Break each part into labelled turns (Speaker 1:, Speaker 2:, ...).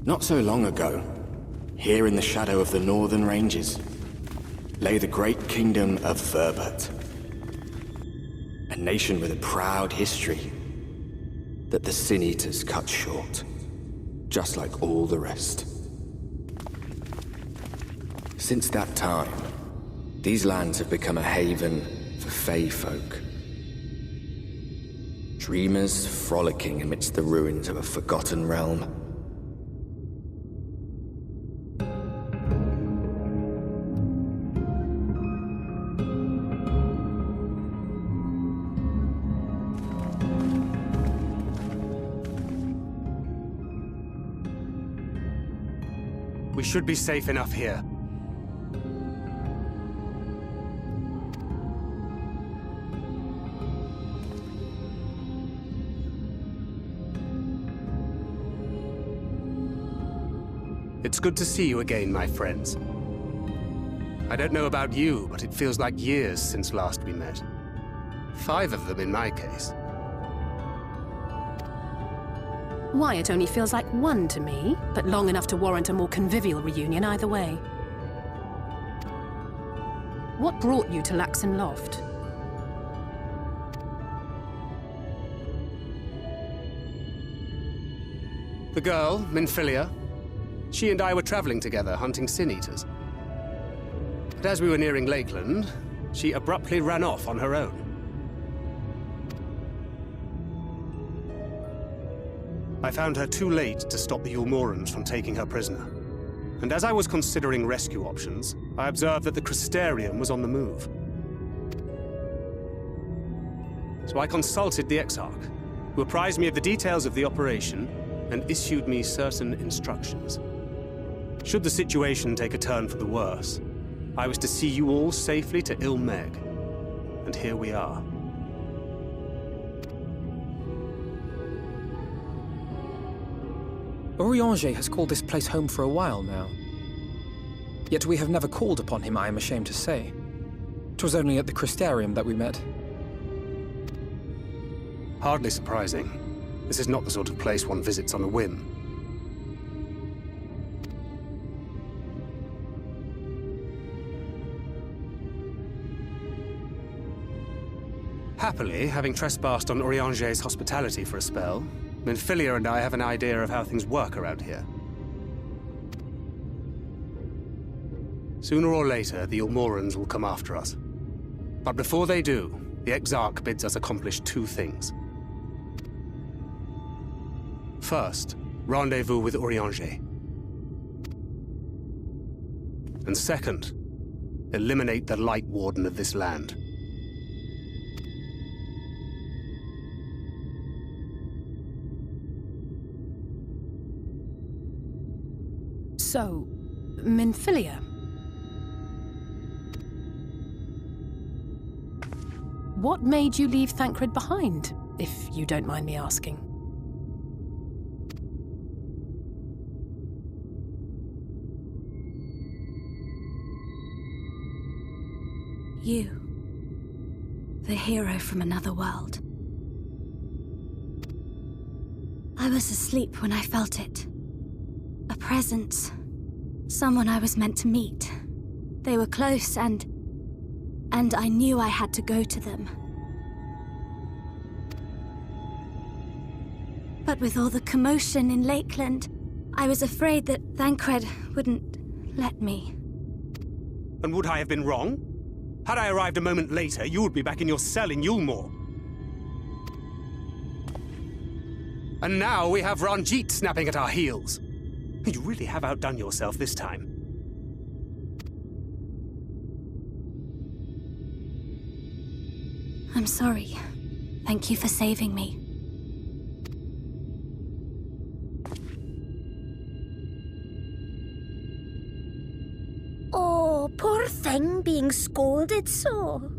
Speaker 1: Not so long ago, here in the shadow of the northern ranges, lay the great kingdom of Verbert. A nation with a proud history that the Sin Eaters cut short, just like all the rest. Since that time, these lands have become a haven for Fey folk. Dreamers frolicking amidst the ruins of a forgotten realm.
Speaker 2: We should be safe enough here. It's good to see you again, my friends. I don't know about you, but it feels like years since last we met. 5 of them in my case.
Speaker 3: Why, it only feels like 1 to me, but long enough to warrant a more convivial reunion either way. What brought you to Laxon Loft?
Speaker 2: The girl, Minfilia, she and I were traveling together, hunting Sin Eaters. But as we were nearing Lakeland, she abruptly ran off on her own. I found her too late to stop the Eulmorans from taking her prisoner. And as I was considering rescue options, I observed that the Crystarium was on the move. So I consulted the Exarch, who apprised me of the details of the operation and issued me certain instructions. Should the situation take a turn for the worse, I was to see you all safely to Mheg. And here we are.
Speaker 4: Urianger has called this place home for a while now. Yet we have never called upon him, I am ashamed to say. 'Twas only at the Crystarium that we met.
Speaker 2: Hardly surprising. This is not the sort of place one visits on a whim. Happily, having trespassed on Urianger's hospitality for a spell, Minfilia and I have an idea of how things work around here. Sooner or later, the Eulmorans will come after us. But before they do, the Exarch bids us accomplish 2 things. First, rendezvous with Urianger. And second, eliminate the lightwarden of this land.
Speaker 3: So, Minfilia. What made you leave Thancred behind, if you don't mind me asking?
Speaker 5: You. The hero from another world. I was asleep when I felt it. A presence. Someone I was meant to meet. They were close and I knew I had to go to them. But with all the commotion in Lakeland, I was afraid that Thancred wouldn't let me.
Speaker 2: And would I have been wrong? Had I arrived a moment later, you would be back in your cell in Eulmore. And now we have Ranjit snapping at our heels. You really have outdone yourself this time.
Speaker 5: I'm sorry. Thank you for saving me.
Speaker 6: Oh, poor thing being scolded so.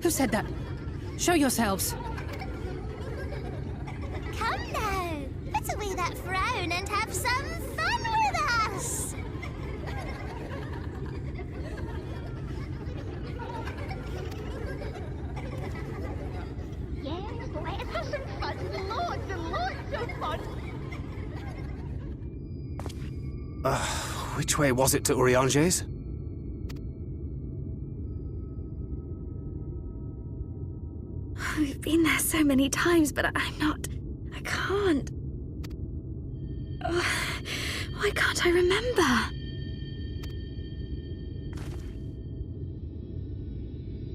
Speaker 3: Who said that? Show yourselves.
Speaker 6: Come now, put away that frown and have some fun with us.
Speaker 2: Which way was it to Urianger's?
Speaker 5: We've been there so many times, but I can't. Why can't I remember?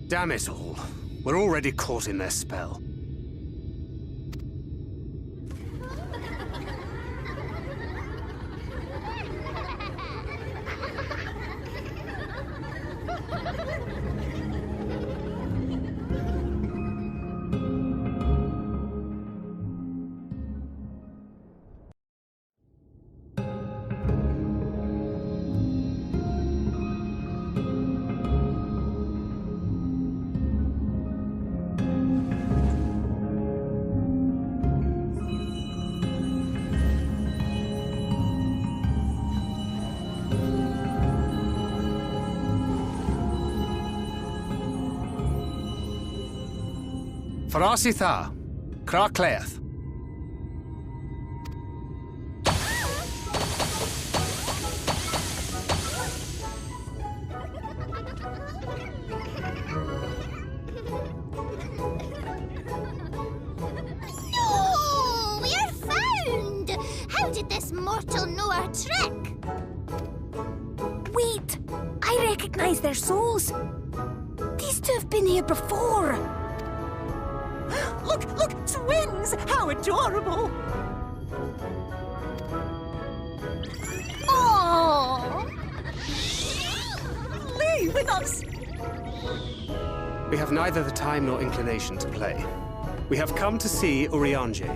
Speaker 2: Damn it all. We're already caught in their spell. Farasitha, Krakleath.
Speaker 6: No! We're found! How did this mortal know our trick?
Speaker 5: Wait! I recognize their souls. These two have been here before.
Speaker 7: Look, twins! How adorable!
Speaker 6: Oh!
Speaker 7: Play with us!
Speaker 2: We have neither the time nor inclination to play. We have come to see Urianger.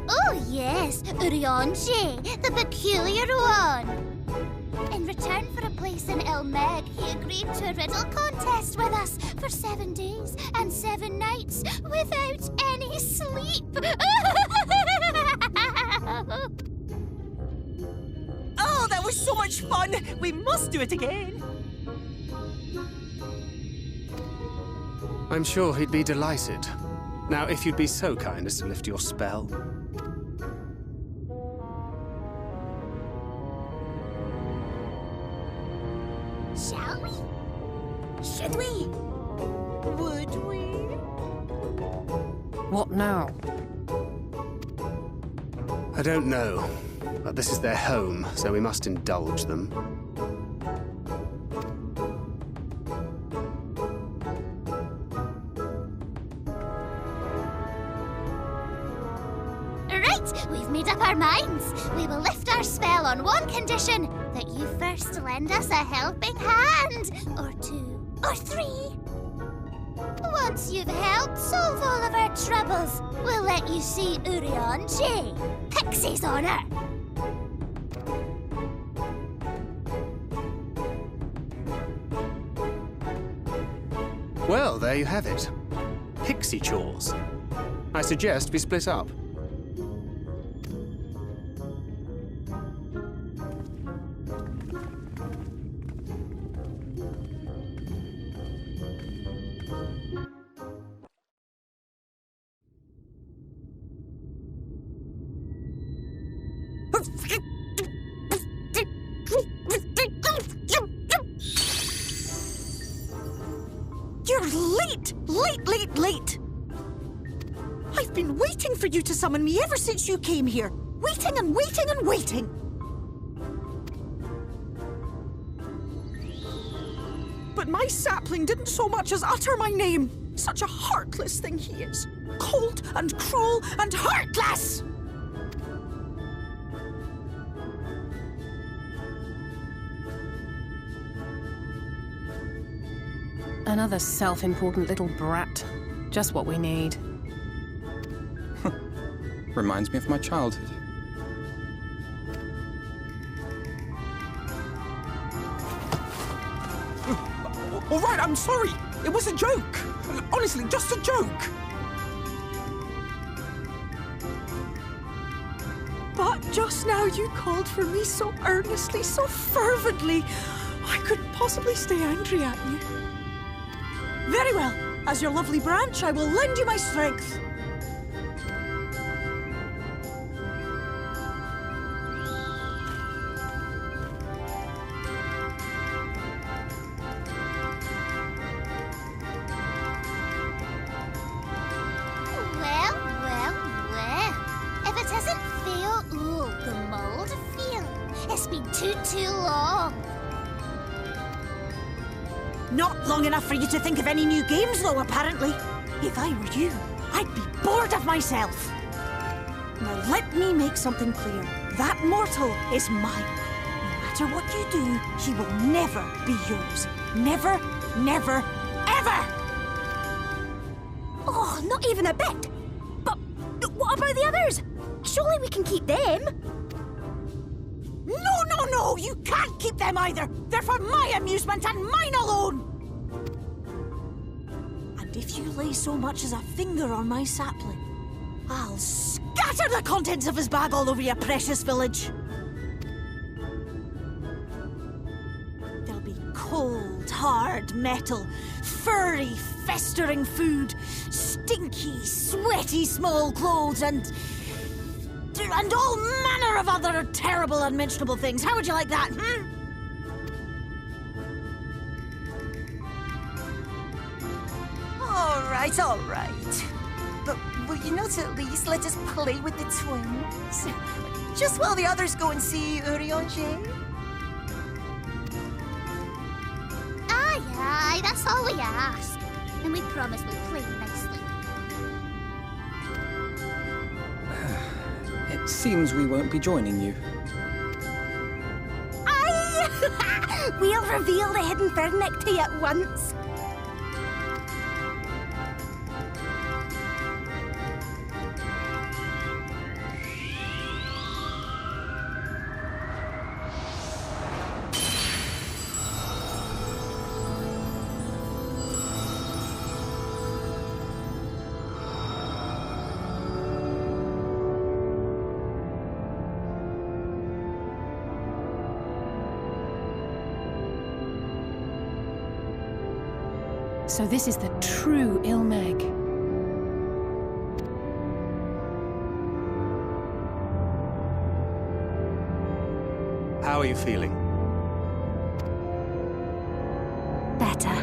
Speaker 6: Oh yes, Urianger, the peculiar one. In return for a place in Mheg, he agreed to a riddle contest with us for 7 days and 7 nights without any sleep.
Speaker 7: Oh, that was so much fun! We must do it again!
Speaker 2: I'm sure he'd be delighted. Now, if you'd be so kind as to lift your spell.
Speaker 6: Shall we?
Speaker 5: Should we?
Speaker 7: Would we?
Speaker 3: What now?
Speaker 2: I don't know, but this is their home, so we must indulge them.
Speaker 6: Right, we've made up our minds. We will lift our spell on one condition, that you first lend us a helping hand. Or 2, or 3. Once you've helped solve all of our troubles, we'll let you see Urianger, Pixie's honor.
Speaker 2: Well, there you have it. Pixie chores. I suggest we split up.
Speaker 7: You're late! Late! I've been waiting for you to summon me ever since you came here. Waiting and waiting and waiting. But my sapling didn't so much as utter my name. Such a heartless thing he is. Cold and cruel and heartless!
Speaker 3: Another self-important little brat. Just what we need.
Speaker 4: Reminds me of my childhood.
Speaker 7: All right, I'm sorry. It was a joke. Honestly, just a joke. But just now you called for me so earnestly, so fervently. I couldn't possibly stay angry at you. Very well. As your lovely branch, I will lend you my strength. Not long enough for you to think of any new games, though, apparently. If I were you, I'd be bored of myself. Now let me make something clear. That mortal is mine. No matter what you do, he will never be yours. Never, never, ever!
Speaker 5: Oh, not even a bit! But what about the others? Surely we can keep them?
Speaker 7: No, no, no! You can't keep them either! They're for my amusement and mine alone! And if you lay so much as a finger on my sapling, I'll scatter the contents of his bag all over your precious village. There'll be cold, hard metal, furry, festering food, stinky, sweaty small clothes, and all manner of other terrible, unmentionable things. How would you like that,
Speaker 8: All right. But will you not at least let us play with the twins? Just while the others go and see Urianger?
Speaker 6: Aye, that's all we ask. And we promise we'll play nicely.
Speaker 4: It seems we won't be joining you.
Speaker 5: Aye! We'll reveal the hidden Fernic to you at once.
Speaker 3: So this is the true Mheg.
Speaker 2: How are you feeling?
Speaker 5: Better.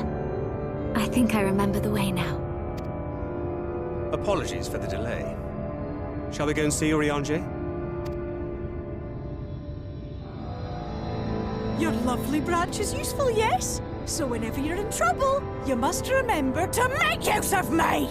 Speaker 5: I think I remember the way now.
Speaker 2: Apologies for the delay. Shall we go and see Urianger?
Speaker 7: Your lovely branch is useful, yes? So whenever you're in trouble, you must remember to make use of me!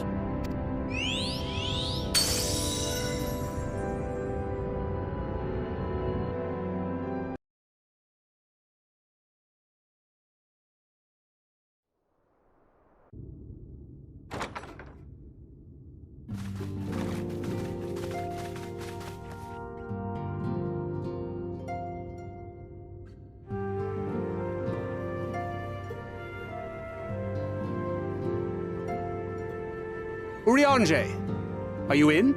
Speaker 2: Urianger, are you in?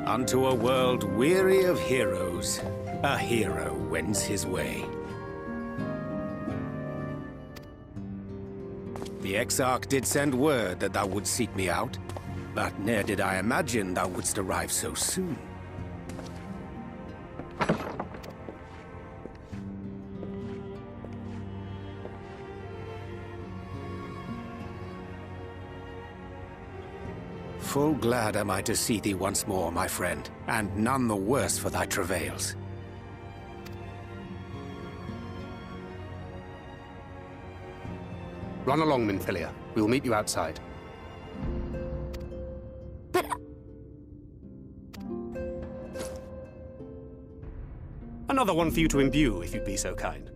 Speaker 9: Unto a world weary of heroes, a hero wends his way. The Exarch did send word that thou wouldst seek me out, but ne'er did I imagine thou wouldst arrive so soon. Full glad am I to see thee once more, my friend, and none the worse for thy travails.
Speaker 2: Run along, Minfilia. We'll meet you outside.
Speaker 5: But...
Speaker 2: Another one for you to imbue, if you'd be so kind.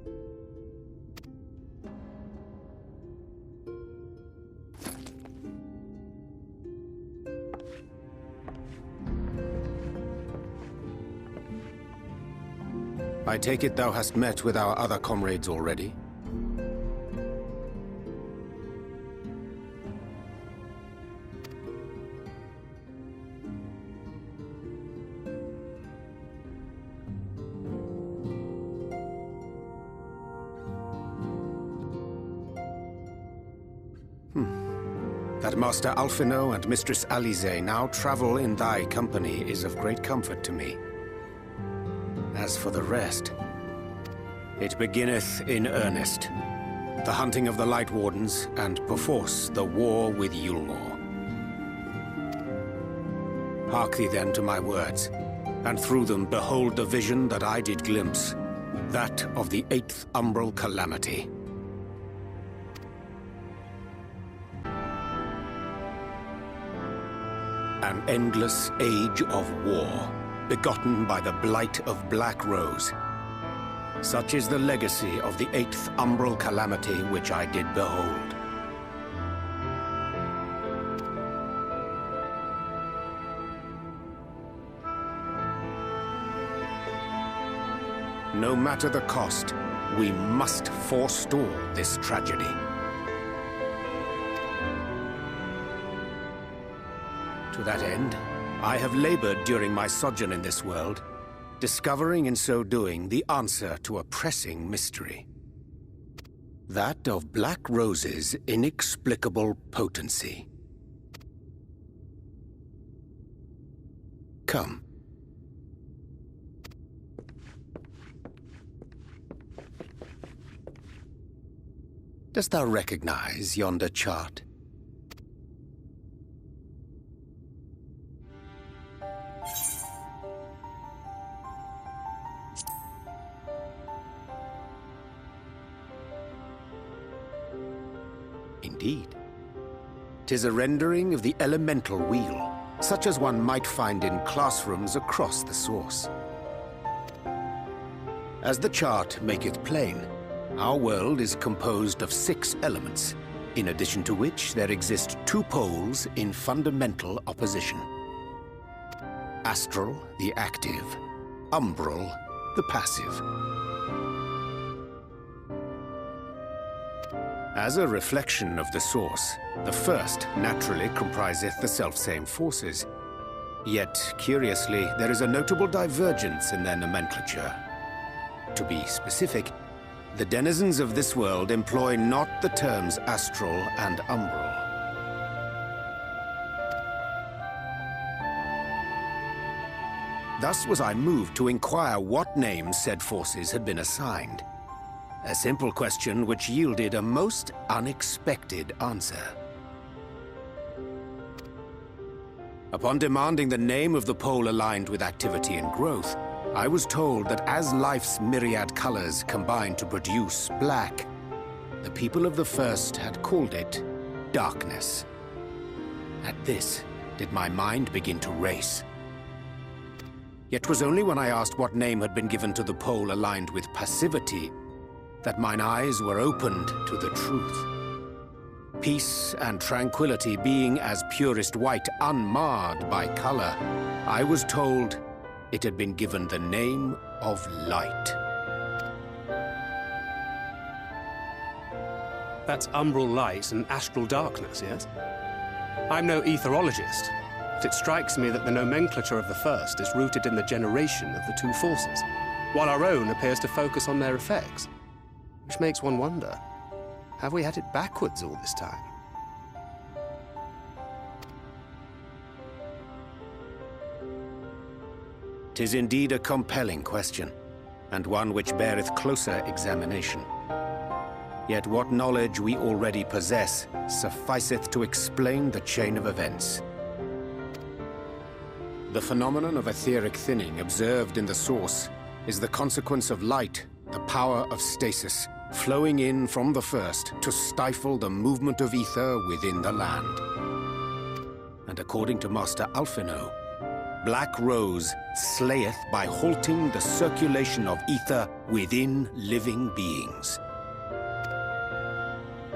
Speaker 9: I take it thou hast met with our other comrades already? That Master Alphino and Mistress Alize now travel in thy company is of great comfort to me. As for the rest, it beginneth in earnest. The hunting of the Lightwardens, and perforce the war with Eulmore. Hark thee then to my words, and through them behold the vision that I did glimpse, that of the 8th umbral calamity. An endless age of war, begotten by the blight of Black Rose. Such is the legacy of the 8th umbral calamity which I did behold. No matter the cost, we must forestall this tragedy. To that end, I have labored during my sojourn in this world, discovering in so doing the answer to a pressing mystery. That of Black Rose's inexplicable potency. Come. Dost thou recognize yonder chart? Indeed. 'Tis a rendering of the elemental wheel, such as one might find in classrooms across the source. As the chart maketh plain, our world is composed of 6 elements, in addition to which there exist 2 poles in fundamental opposition. Astral, the active; umbral, the passive. As a reflection of the source, the first naturally compriseth the selfsame forces. Yet, curiously, there is a notable divergence in their nomenclature. To be specific, the denizens of this world employ not the terms astral and umbral. Thus was I moved to inquire what names said forces had been assigned. A simple question which yielded a most unexpected answer. Upon demanding the name of the pole aligned with activity and growth, I was told that as life's myriad colors combine to produce black, the people of the first had called it darkness. At this, did my mind begin to race. Yet 'twas only when I asked what name had been given to the pole aligned with passivity that mine eyes were opened to the truth. Peace and tranquility being as purest white, unmarred by color, I was told it had been given the name of light.
Speaker 2: That's umbral light and astral darkness, yes? I'm no etherologist, but it strikes me that the nomenclature of the first is rooted in the generation of the 2 forces, while our own appears to focus on their effects. Which makes one wonder, have we had it backwards all this time?
Speaker 9: "'Tis indeed a compelling question, and one which beareth closer examination. Yet what knowledge we already possess sufficeth to explain the chain of events. The phenomenon of etheric thinning observed in the source is the consequence of light, the power of stasis, flowing in from the first to stifle the movement of ether within the land. And according to Master Alphino, Black Rose slayeth by halting the circulation of ether within living beings.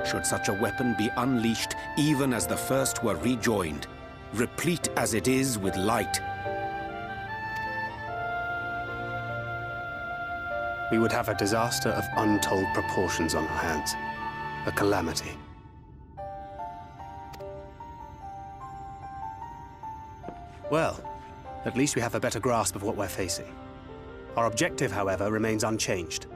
Speaker 9: Should such a weapon be unleashed even as the first were rejoined, replete as it is with light,
Speaker 2: we would have a disaster of untold proportions on our hands. A calamity. Well, at least we have a better grasp of what we're facing. Our objective, however, remains unchanged.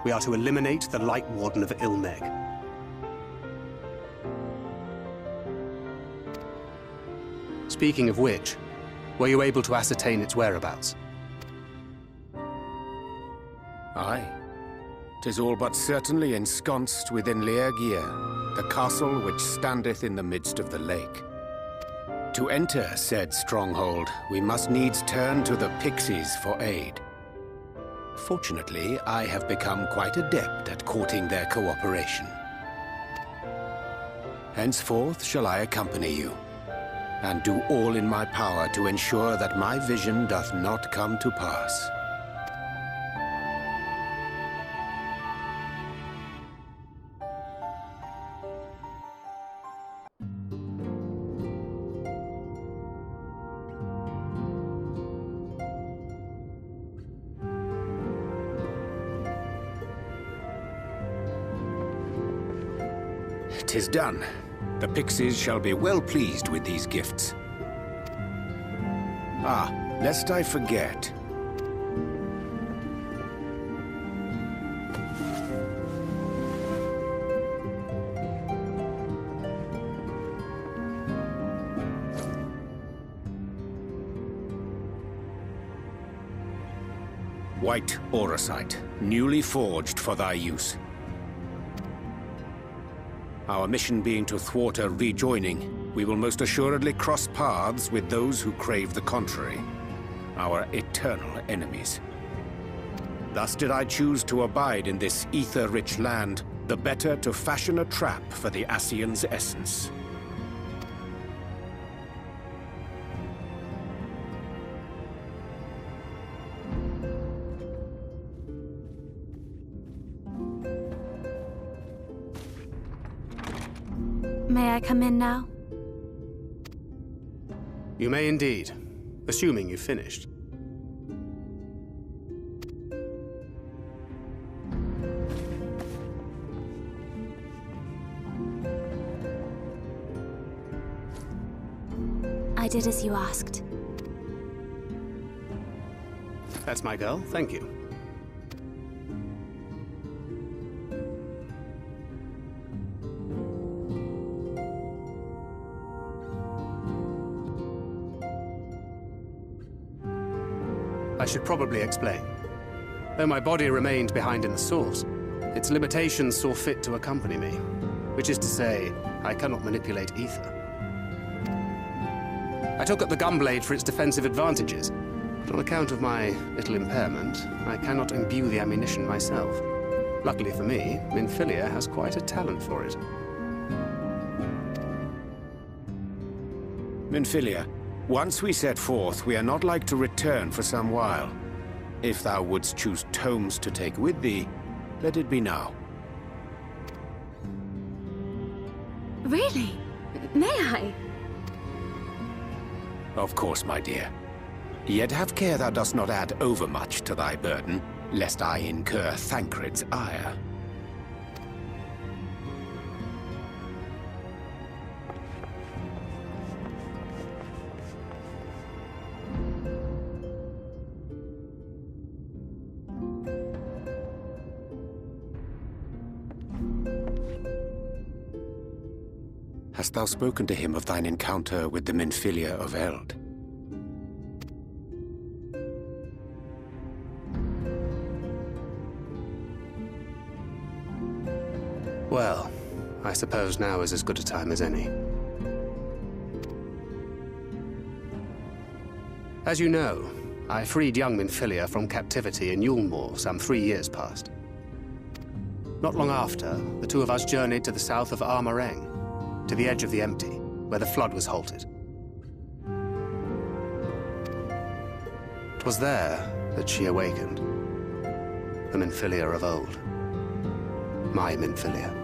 Speaker 2: We are to eliminate the Lightwarden of Mheg. Speaking of which, were you able to ascertain its whereabouts?
Speaker 9: Aye. 'Tis all but certainly ensconced within Lier Gear. the castle which standeth in the midst of the lake. To enter said stronghold, we must needs turn to the pixies for aid. Fortunately, I have become quite adept at courting their cooperation. Henceforth shall I accompany you, and do all in my power to ensure that my vision doth not come to pass. "'Tis done. The pixies shall be well pleased with these gifts. Ah, lest I forget. White auracite, newly forged for thy use. Our mission being to thwart a rejoining, we will most assuredly cross paths with those who crave the contrary, our eternal enemies. Thus did I choose to abide in this ether-rich land, the better to fashion a trap for the Ascian's essence.
Speaker 5: May I come in now?
Speaker 2: You may indeed, assuming you've finished.
Speaker 5: I did as you asked.
Speaker 2: That's my girl, thank you. I should probably explain. Though my body remained behind in the source, its limitations saw fit to accompany me, which is to say, I cannot manipulate ether. I took up the gunblade for its defensive advantages, but on account of my little impairment, I cannot imbue the ammunition myself. Luckily for me, Minfilia has quite a talent for it.
Speaker 9: Minfilia, once we set forth, we are not like to return for some while. If thou wouldst choose tomes to take with thee, let it be now.
Speaker 5: Really? May I?
Speaker 9: Of course, my dear. Yet have care thou dost not add overmuch to thy burden, lest I incur Thancred's ire. Hast thou spoken to him of thine encounter with the Minfilia of Eld?
Speaker 2: Well, I suppose now is as good a time as any. As you know, I freed young Minfilia from captivity in Eulmore some 3 years past. Not long after, the two of us journeyed to the south of Mheg, to the edge of the Empty, where the flood was halted. It was there that she awakened. The Minfilia of old. My Minfilia.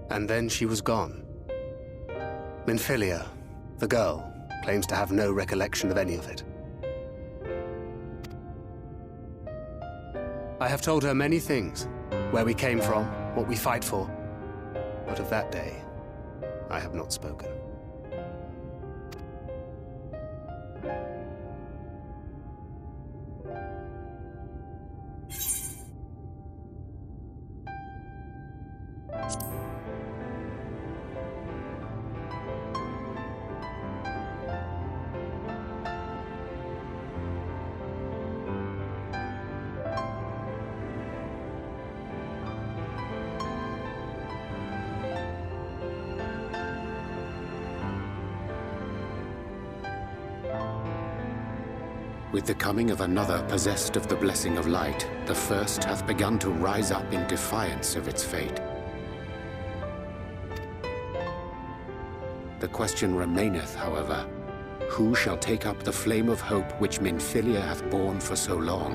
Speaker 2: And then she was gone. Minfilia, the girl, claims to have no recollection of any of it. I have told her many things, where we came from, what we fight for, but of that day, I have not spoken.
Speaker 9: With the coming of another possessed of the blessing of light, the first hath begun to rise up in defiance of its fate. The question remaineth, however, who shall take up the flame of hope which Minfilia hath borne for so long?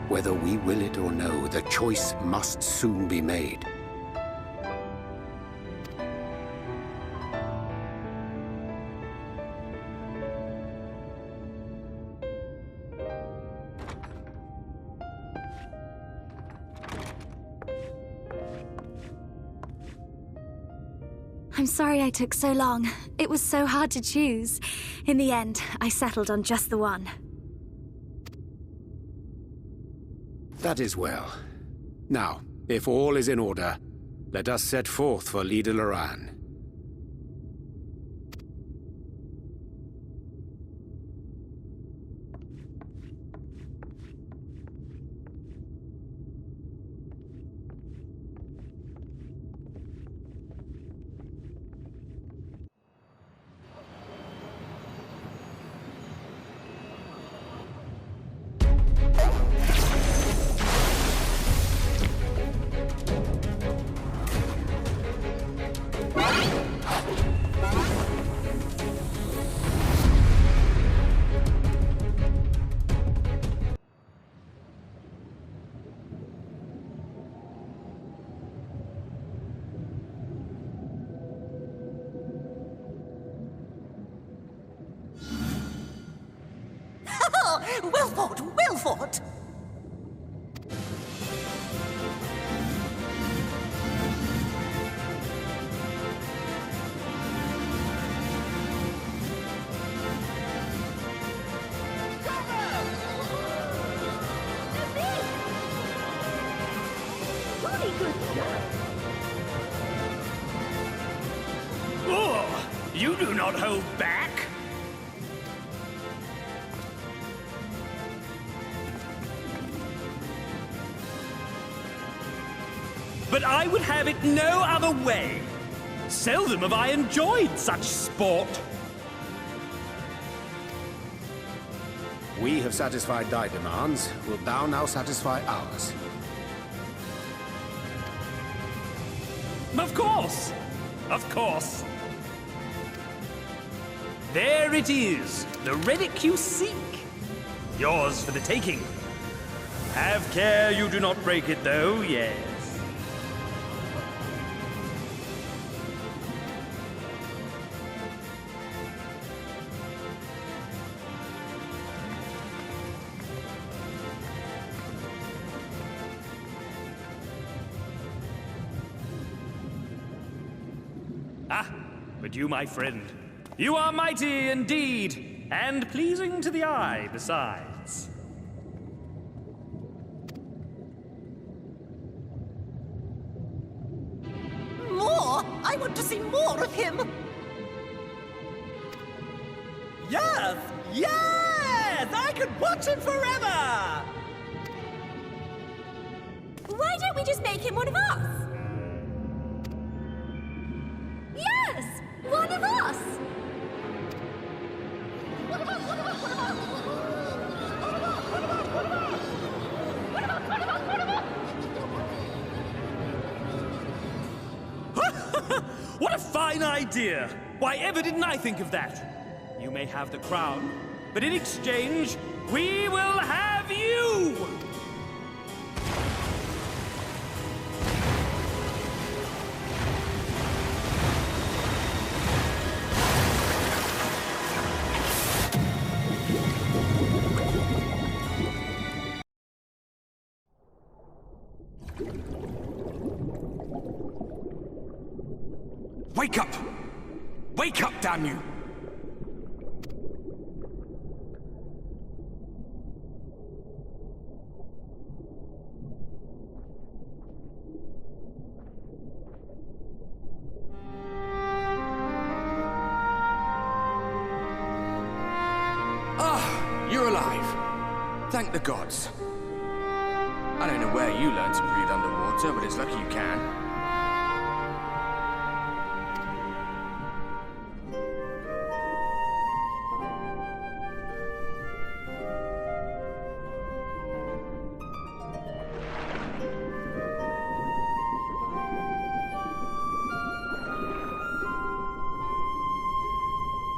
Speaker 9: Whether we will it or no, the choice must soon be made.
Speaker 5: I'm sorry I took so long. It was so hard to choose. In the end, I settled on just the one.
Speaker 9: That is well. Now, if all is in order, let us set forth for Leader Loran.
Speaker 8: Well fought, well fought!
Speaker 10: Oh, you do not hold back! But I would have it no other way. Seldom have I enjoyed such sport.
Speaker 9: We have satisfied thy demands. Wilt thou now satisfy ours?
Speaker 10: Of course! Of course! There it is, the relic you seek. Yours for the taking. Have care you do not break it, though, yes. Ah, but you, my friend, you are mighty indeed, and pleasing to the eye besides.
Speaker 8: More? I want to see more of him!
Speaker 10: Yes! Yes! I could watch him forever!
Speaker 5: Why don't we just make him one of us? Yes! One of us!
Speaker 10: What a fine idea! Why ever didn't I think of that? You may have the crown, but in exchange, we will have you!
Speaker 11: Wake up! Wake up, damn you!
Speaker 1: Thank the gods. I don't know where you learned to breathe underwater, but it's lucky you can.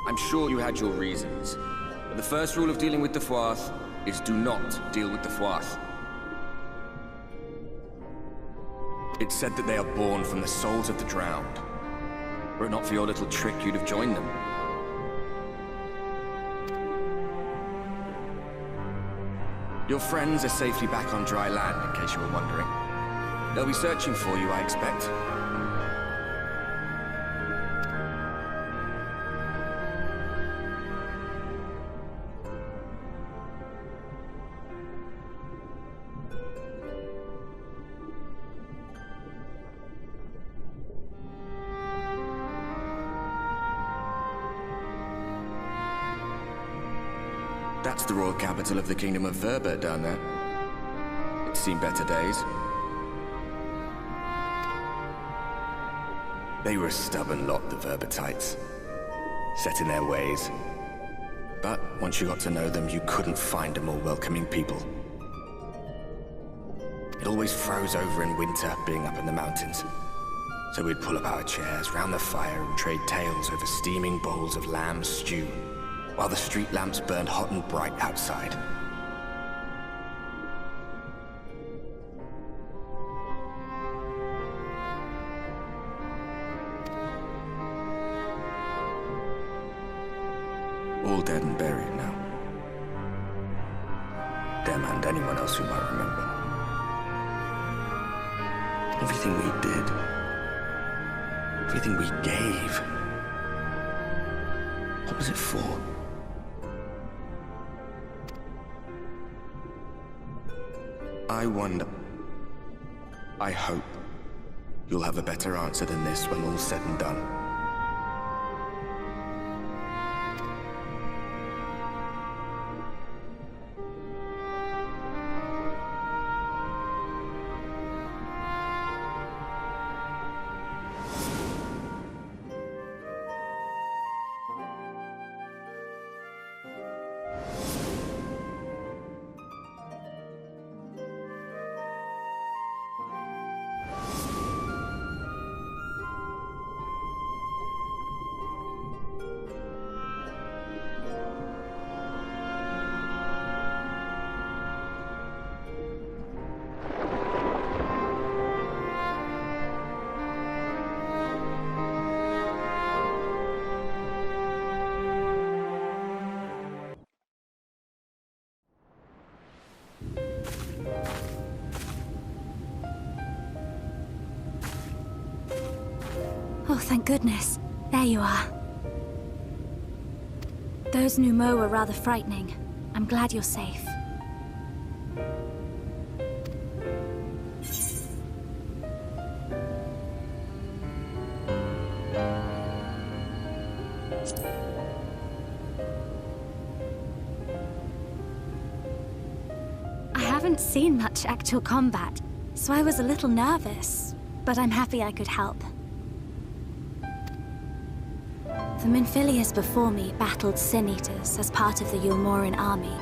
Speaker 1: I'm sure you had your reasons, but the first rule of dealing with the Fwath is do not deal with the Fwath. It's said that they are born from the souls of the drowned. Were it not for your little trick, you'd have joined them. Your friends are safely back on dry land, in case you were wondering. They'll be searching for you, I expect. That's the royal capital of the Kingdom of Verbert down there. It's seen better days. They were a stubborn lot, the Verbertites. Set in their ways. But once you got to know them, you couldn't find a more welcoming people. It always froze over in winter, being up in the mountains. So we'd pull up our chairs round the fire and trade tales over steaming bowls of lamb stew, while the street lamps burned hot and bright outside. All dead and buried now. Them and anyone else who might remember. Everything we did, everything we gave, what was it for? I wonder. I hope you'll have a better answer than this when all's said and done.
Speaker 5: Oh, thank goodness. There you are. Those Numo were rather frightening. I'm glad you're safe. I haven't seen much actual combat, so I was a little nervous, but I'm happy I could help. The Minfilius before me battled Sin-Eaters as part of the Eulmorean army.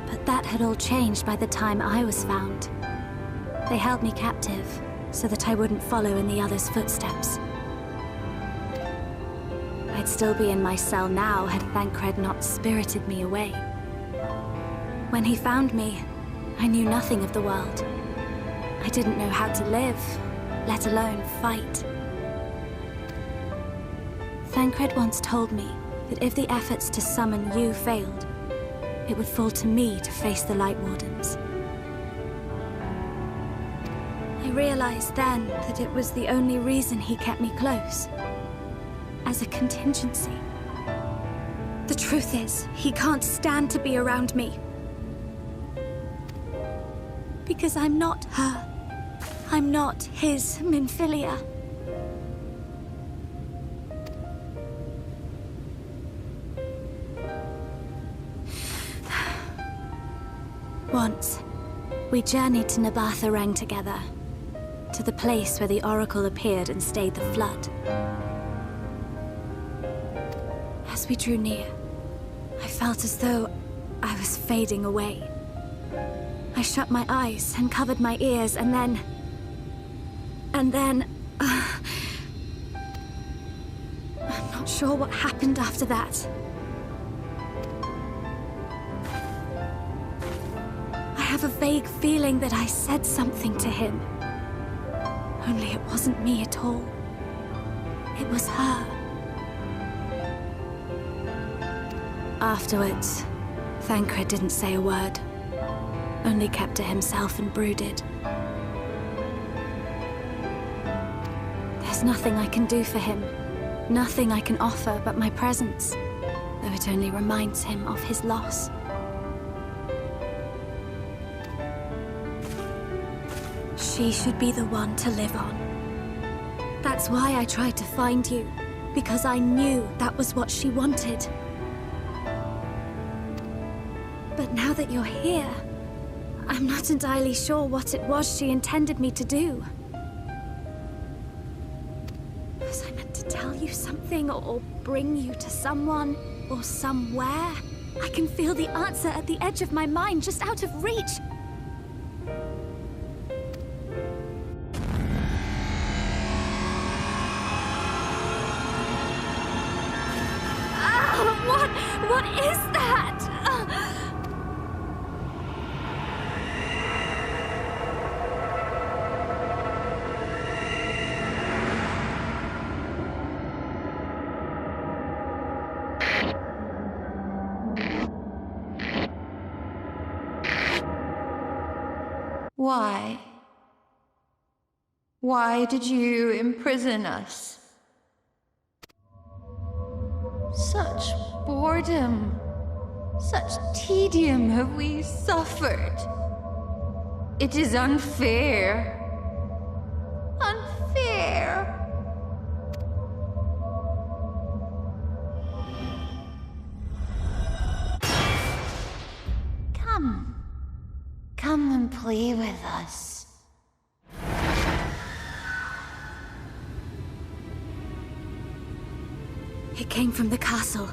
Speaker 5: But that had all changed by the time I was found. They held me captive, so that I wouldn't follow in the others' footsteps. I'd still be in my cell now had Thancred not spirited me away. When he found me, I knew nothing of the world. I didn't know how to live, let alone fight. Thancred once told me that if the efforts to summon you failed, it would fall to me to face the Lightwardens. I realized then that it was the only reason he kept me close. As a contingency. The truth is, he can't stand to be around me. Because I'm not her. I'm not his Minfilia. Once, we journeyed to Nabatha together, to the place where the Oracle appeared and stayed the flood. As we drew near, I felt as though I was fading away. I shut my eyes and covered my ears, and then... I'm not sure what happened after that. I have a vague feeling that I said something to him. Only it wasn't me at all. It was her. Afterwards, Thancred didn't say a word. Only kept to himself and brooded. There's nothing I can do for him. Nothing I can offer but my presence, though it only reminds him of his loss. She should be the one to live on. That's why I tried to find you, because I knew that was what she wanted. But now that you're here, I'm not entirely sure what it was she intended me to do. Was I meant to tell you something, or bring you to someone, or somewhere? I can feel the answer at the edge of my mind, just out of reach. What is that?
Speaker 12: Why? Why did you imprison us? Such boredom, such tedium have we suffered. It is unfair. Unfair. Come and play with us.
Speaker 5: It came from the castle.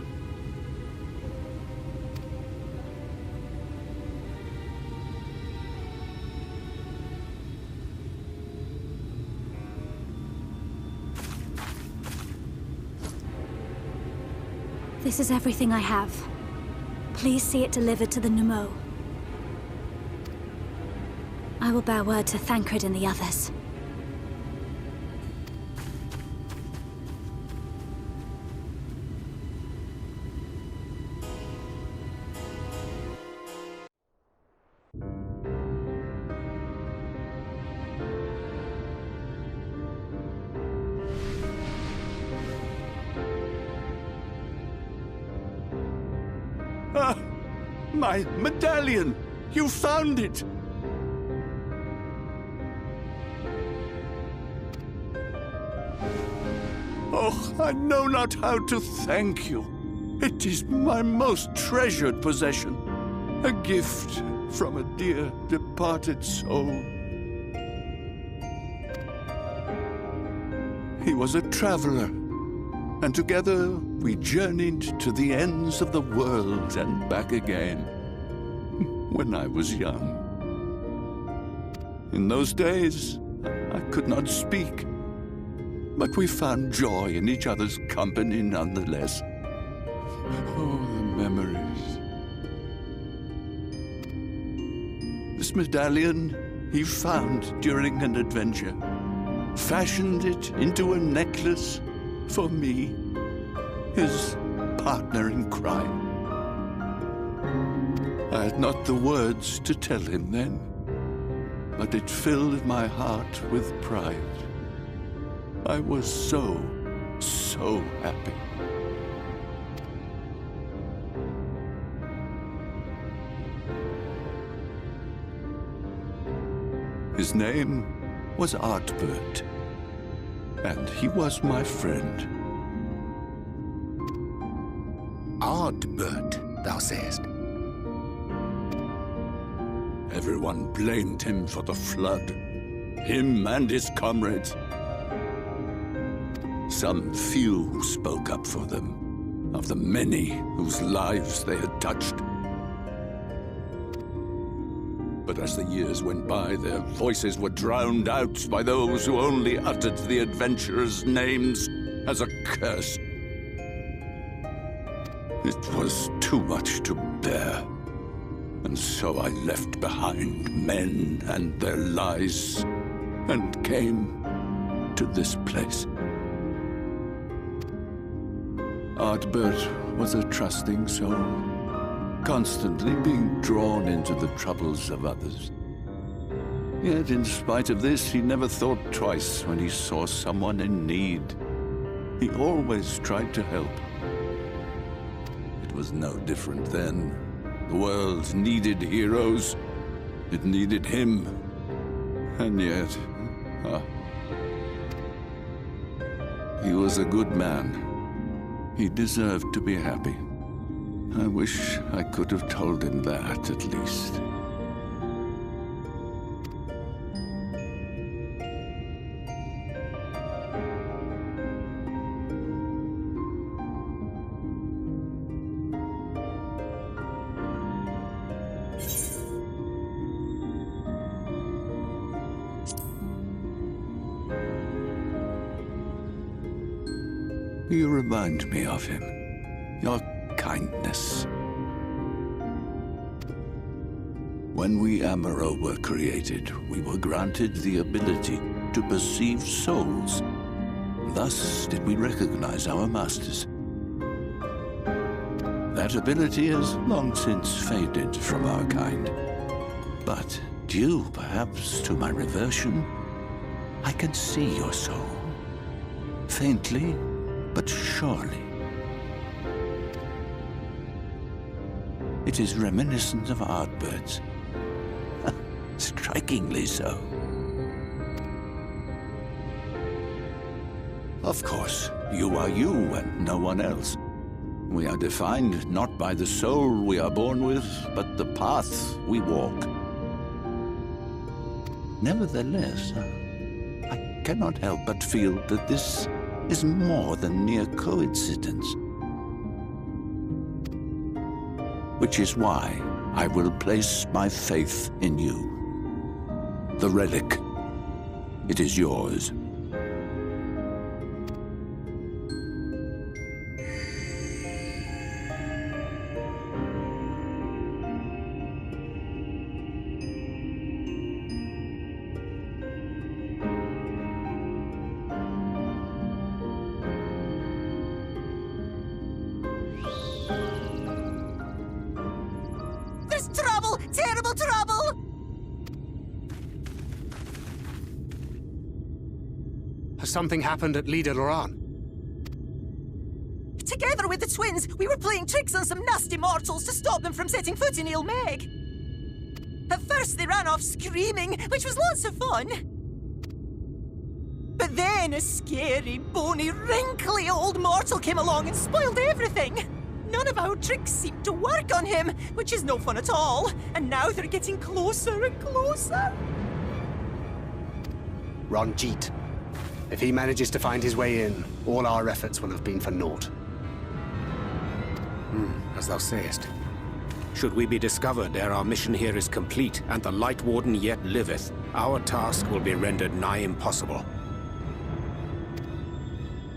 Speaker 5: This is everything I have. Please see it delivered to the Pneumo. I will bear word to Thancred and the others.
Speaker 13: Ah! My medallion! You found it! Oh, I know not how to thank you. It is my most treasured possession. A gift from a dear departed soul. He was a traveler, and together we journeyed to the ends of the world and back again, when I was young. In those days, I could not speak, but we found joy in each other's company nonetheless. Oh, the memories. This medallion he found during an adventure, fashioned it into a necklace for me, his partner in crime. I had not the words to tell him then, but it filled my heart with pride. I was so happy. His name was Artbert, and he was my friend.
Speaker 9: Artbert, thou sayest?
Speaker 13: Everyone blamed him for the flood. Him and his comrades. Some few who spoke up for them, of the many whose lives they had touched. But as the years went by, their voices were drowned out by those who only uttered the adventurers' names as a curse. It was too much to bear, and so I left behind men and their lies, and came to this place. Ardbert was a trusting soul, constantly being drawn into the troubles of others. Yet in spite of this, he never thought twice when he saw someone in need. He always tried to help. It was no different then. The world needed heroes. It needed him. And yet, he was a good man. He deserved to be happy. I wish I could have told him that, at least. You remind me of him. Your kindness. When we Amaro were created, we were granted the ability to perceive souls. Thus did we recognize our masters. That ability has long since faded from our kind. But due, perhaps, to my reversion, I can see your soul. Faintly, but surely. It is reminiscent of Ardbert's. Strikingly so. Of course, you are you and no one else. We are defined not by the soul we are born with, but the path we walk. Nevertheless, I cannot help but feel that this is more than mere coincidence. Which is why I will place my faith in you. The relic. It is yours.
Speaker 8: Terrible trouble!
Speaker 2: Has something happened at Lida Loran?
Speaker 8: Together with the twins, we were playing tricks on some nasty mortals to stop them from setting foot in Mheg. At first they ran off screaming, which was lots of fun. But then a scary, bony, wrinkly old mortal came along and spoiled everything. None of our tricks seemed to work on him, which is no fun at all. And now they're getting closer and closer.
Speaker 2: Ranjit. If he manages to find his way in, all our efforts will have been for naught.
Speaker 9: As thou sayest. Should we be discovered ere our mission here is complete, and the Lightwarden yet liveth, our task will be rendered nigh impossible.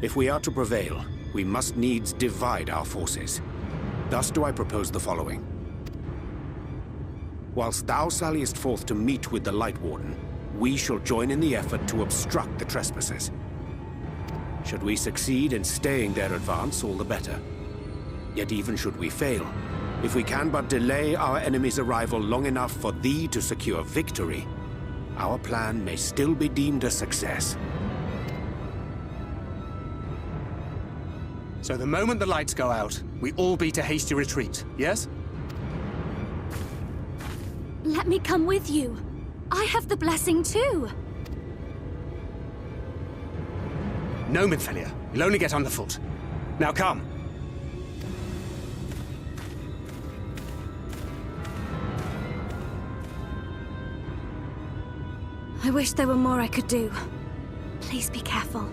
Speaker 9: If we are to prevail, we must needs divide our forces. Thus do I propose the following. Whilst thou salliest forth to meet with the Lightwarden, we shall join in the effort to obstruct the trespassers. Should we succeed in staying their advance, all the better. Yet even should we fail, if we can but delay our enemy's arrival long enough for thee to secure victory, our plan may still be deemed a success.
Speaker 2: So the moment the lights go out, we all beat a hasty retreat, yes?
Speaker 5: Let me come with you. I have the blessing too.
Speaker 2: No, Midfelia. You'll only get underfoot. Now come.
Speaker 5: I wish there were more I could do. Please be careful.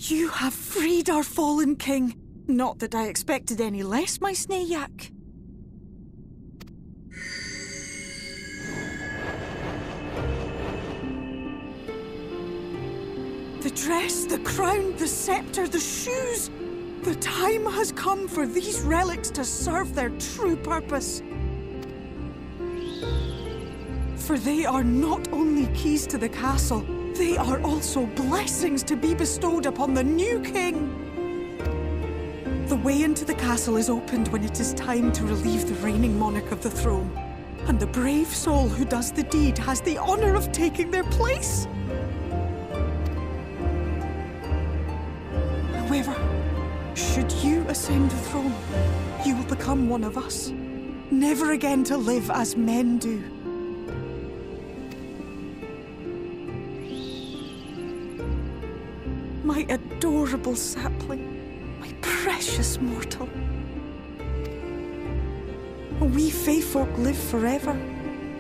Speaker 7: You have freed our fallen king. Not that I expected any less, my Snayak. The dress, the crown, the scepter, the shoes. The time has come for these relics to serve their true purpose. For they are not only keys to the castle, they are also blessings to be bestowed upon the new king. The way into the castle is opened when it is time to relieve the reigning monarch of the throne. And the brave soul who does the deed has the honor of taking their place. However, should you ascend the throne, you will become one of us, never again to live as men do. My adorable sapling, my precious mortal. We Fae folk live forever,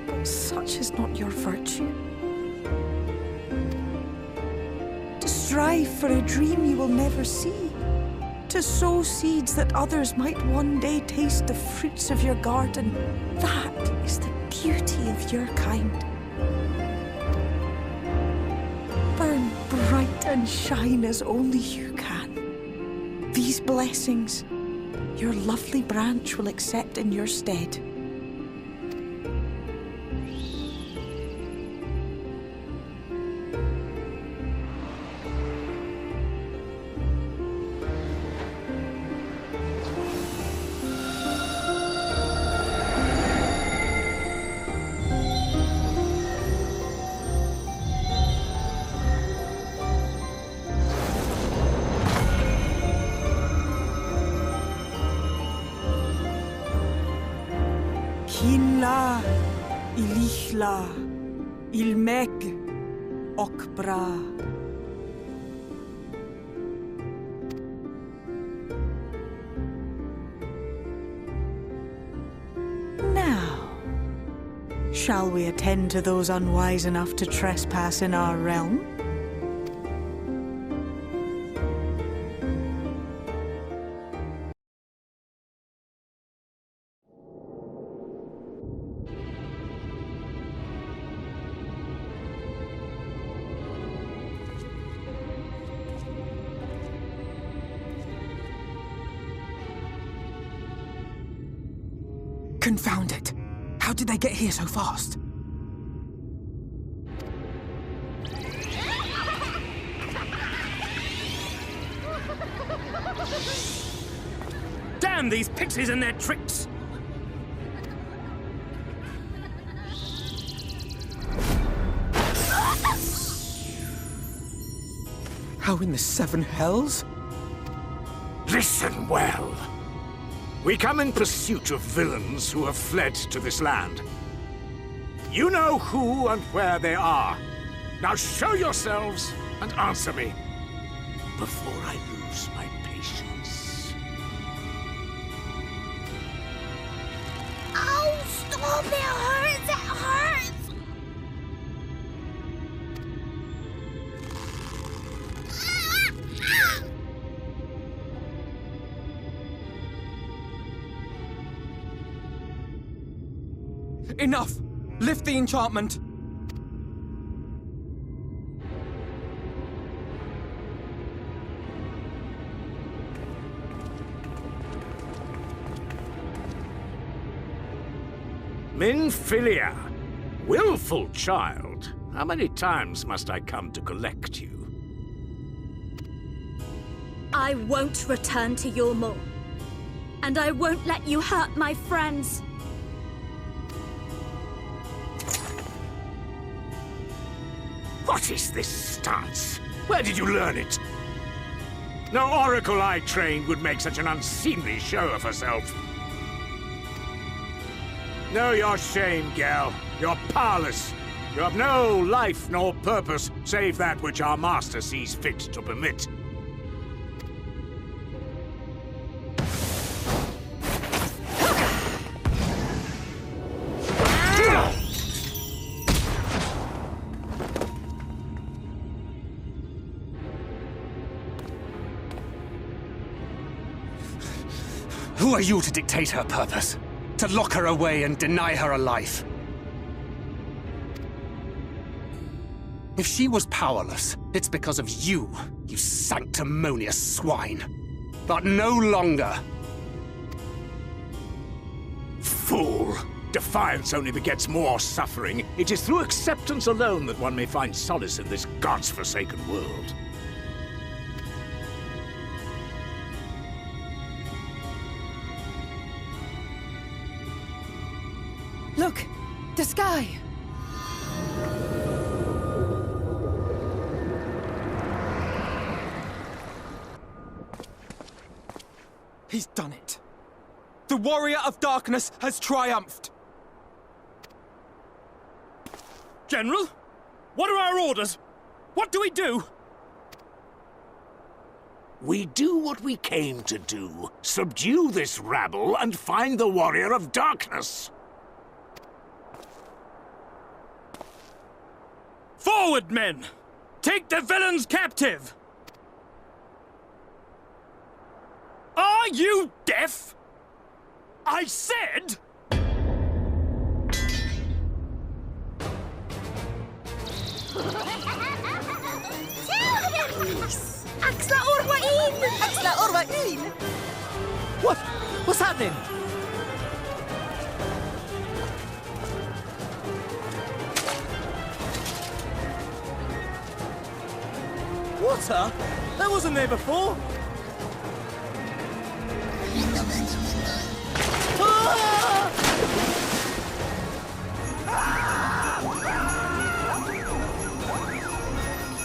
Speaker 7: but such is not your virtue. To strive for a dream you will never see, to sow seeds that others might one day taste the fruits of your garden, that is the beauty of your kind. Burn bright and shine as only you can. These blessings, your lovely branch will accept in your stead. Kinla, Ilichla, Mheg, Okbra. Now, shall we attend to those unwise enough to trespass in our realm?
Speaker 4: Confound it! How did they get here so fast?
Speaker 10: Damn these pixies and their tricks!
Speaker 4: How in the seven hells?
Speaker 14: Listen well. We come in pursuit of villains who have fled to this land. You know who and where they are. Now show yourselves and answer me. before I lose my patience.
Speaker 6: Ow! Stop! It hurts! It hurts!
Speaker 4: Enough! Lift the enchantment!
Speaker 14: Minfilia! Willful child! How many times must I come to collect you?
Speaker 5: I won't return to Eulmore. And I won't let you hurt my friends.
Speaker 14: What is this stance? Where did you learn it? No oracle I trained would make such an unseemly show of herself. Know your shame, gal. You're powerless. You have no life nor purpose, save that which our master sees fit to permit.
Speaker 2: Who are you to dictate her purpose? To lock her away and deny her a life? If she was powerless, it's because of you, you sanctimonious swine. But no longer.
Speaker 14: Fool! Defiance only begets more suffering. It is through acceptance alone that one may find solace in this god's-forsaken world.
Speaker 4: Look! The sky! He's done it. The Warrior of Darkness has triumphed!
Speaker 10: General? What are our orders? What do we do?
Speaker 14: We do what we came to do. Subdue this rabble and find the Warrior of Darkness.
Speaker 10: Forward, men! Take the villains captive! Are you deaf? I said...
Speaker 8: Axla Orwain! Axla Orwain!
Speaker 15: What? What's happening? Water? That wasn't there before.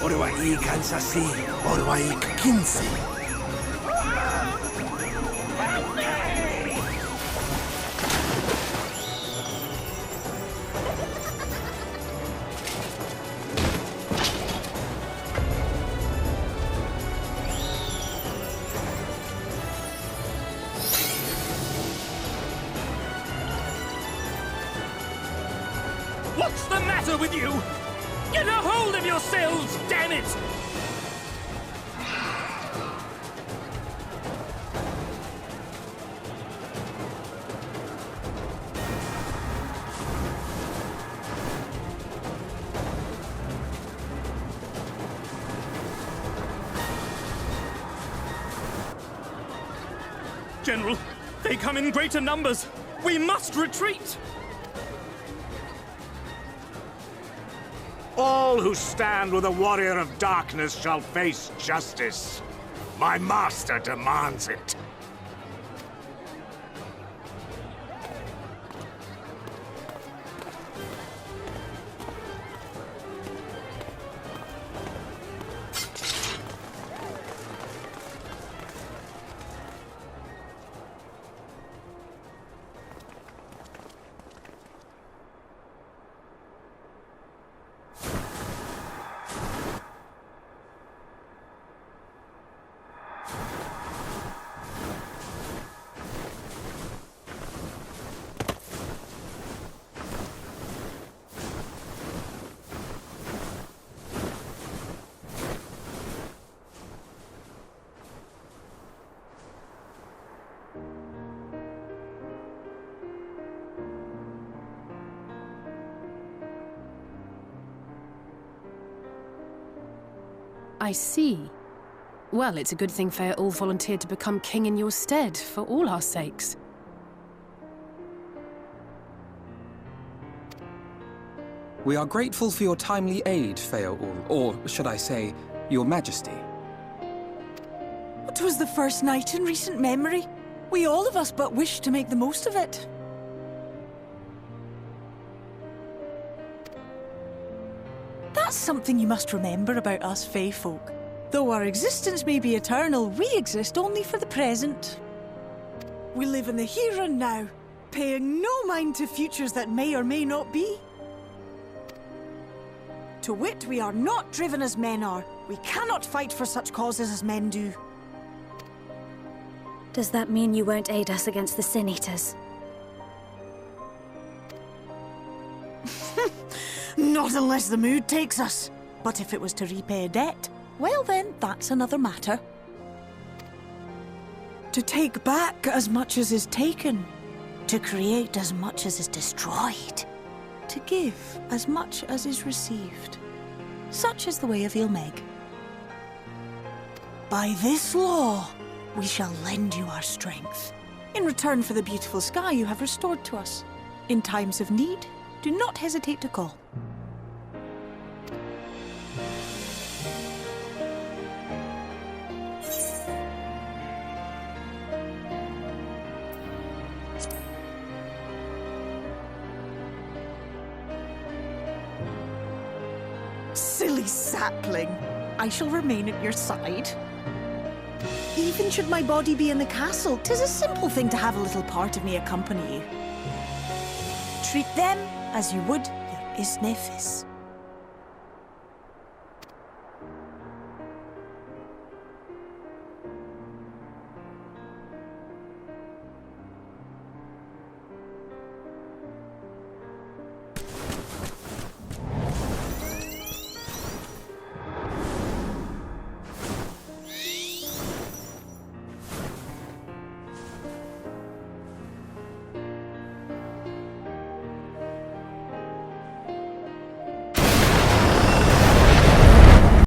Speaker 11: Orwaik Kansasi, Orwaik Kinsey.
Speaker 10: What's the matter with you? Get a hold of yourselves, damn it! General, they come in greater numbers. We must retreat!
Speaker 14: All who stand with the Warrior of Darkness shall face justice. My master demands it.
Speaker 3: I see. Well, it's a good thing Feaul volunteered to become king in your stead, for all our sakes.
Speaker 4: We are grateful for your timely aid, Feaul, or should I say, your majesty.
Speaker 7: It was the first night in recent memory. We all of us but wish to make the most of it. That's something you must remember about us Fae folk. Though our existence may be eternal, we exist only for the present. We live in the here and now, paying no mind to futures that may or may not be. To wit, we are not driven as men are. We cannot fight for such causes as men do.
Speaker 5: Does that mean you won't aid us against the Sin Eaters?
Speaker 7: Not unless the mood takes us. But if it was to repay a debt, well then, that's another matter. To take back as much as is taken. To create as much as is destroyed. To give as much as is received. Such is the way of Eulmore. By this law, we shall lend you our strength, in return for the beautiful sky you have restored to us. In times of need, do not hesitate to call. Silly sapling. I shall remain at your side. Even should my body be in the castle, 'tis a simple thing to have a little part of me accompany you. Treat them as you would your Isnefis.